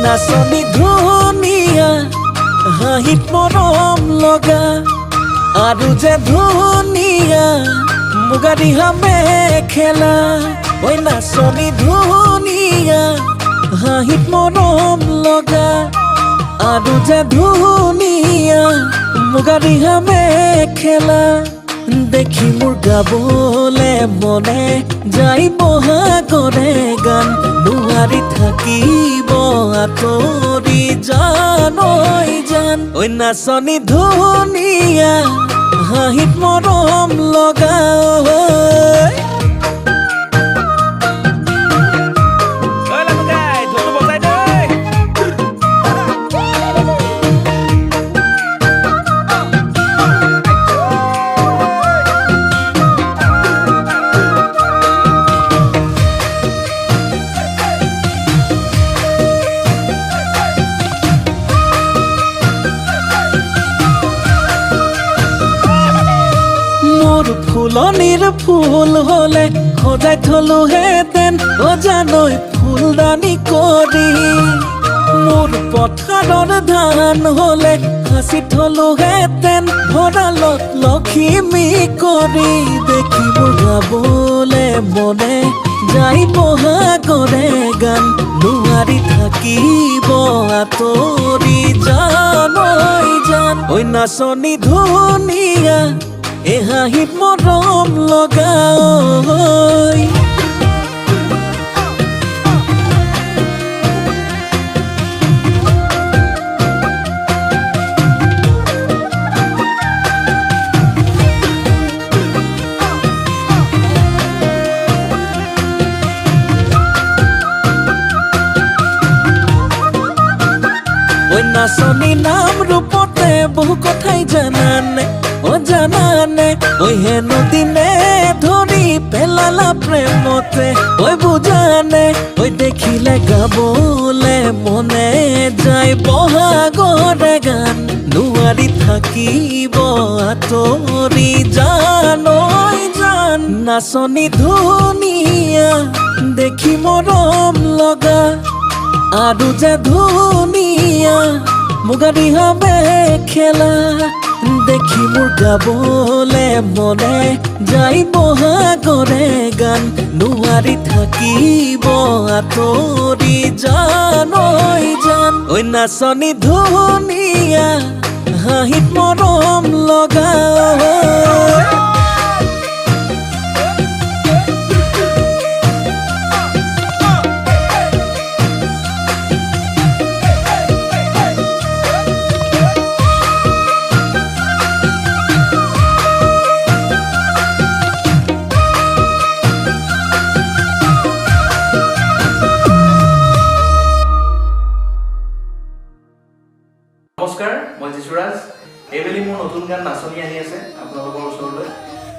নাচনি ধুনীয়া হাঁহিত মৰম লগা আৰু যে ধুনীয়া মুগা ৰিহা মেখেলা ঐ নাচনি ধুনীয়া হাঁহিত মৰম লগা আৰু যে ধুনীয়া মুগা ৰিহা মেখেলা দেখি মোৰ গাবলে মনে যাই বহাগৰে গান নোৱাৰি থাকিব আঁতৰি জান ঐ জান ঐ নাচনি ধুনীয়া হাঁহিত মৰম লগা ফুলনিৰ ফুল হলে সজাই থলোহেঁতেন অজানৈ ফুলদানি কৰি মোৰ পথাৰৰ ধান হলে সাঁচি থলোহেঁতেন ভঁৰালত লখিমী কৰি দেখি মোৰ গাবলে মনে যাই বহাগৰে গান নোৱাৰি থাকিব আঁতৰি জান ঐ জান ঐ নাচনি ধুনীয়া এ হাঁহিত মৰম লগা ঐ নাচনি নাম ৰূপতে বহু কথাই জানানে জানানে ঐ হেনো দিনে ধৰি পেলালা প্ৰেমতে ঐ বুজানে ঐ দেখিলে গাবলে মনে যায় বহাগৰে গান নোৱাৰি থাকিব আঁতৰি জান ঐ জান নাচনি ধুনীয়া দেখি মৰম লগা আৰু যে ধুনীয়া মুগা ৰিহা মেখেলা দেখি মোৰ গাবলে মনে যাই বহাগৰে গান নোৱাৰি থাকিব আঁতৰি জান ঐ জান ঐ নাচনি ধুনীয়া হাঁহিত মৰম লগা নমস্কাৰ মই যিশুৰাজ এইবেলি মোৰ নতুন গান নাচনি আহি আছে আপোনালোকৰ ওচৰলৈ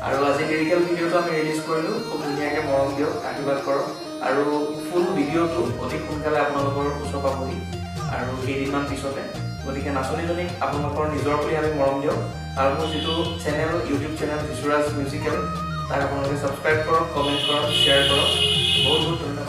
আৰু আজি লিৰিকেল ভিডিঅ'টো আমি ৰিলিজ কৰিলোঁ খুব ধুনীয়াকৈ মৰম দিয়ক আশীৰ্বাদ কৰক আৰু ফুল ভিডিঅ'টো অতি সোনকালে আপোনালোকৰ ওচৰ পাবহি আৰু কেইদিনমান পিছতে গতিকে নাচনীজনীক আপোনালোকৰ নিজৰ বুলি আমি মৰম দিয়ক আৰু মোৰ যিটো চেনেল ইউটিউব চেনেল যিশুৰাজ মিউজিকেল তাক আপোনালোকে ছাবস্ক্ৰাইব কৰক কমেণ্ট কৰক শ্বেয়াৰ কৰক বহুত বহুত ধন্যবাদ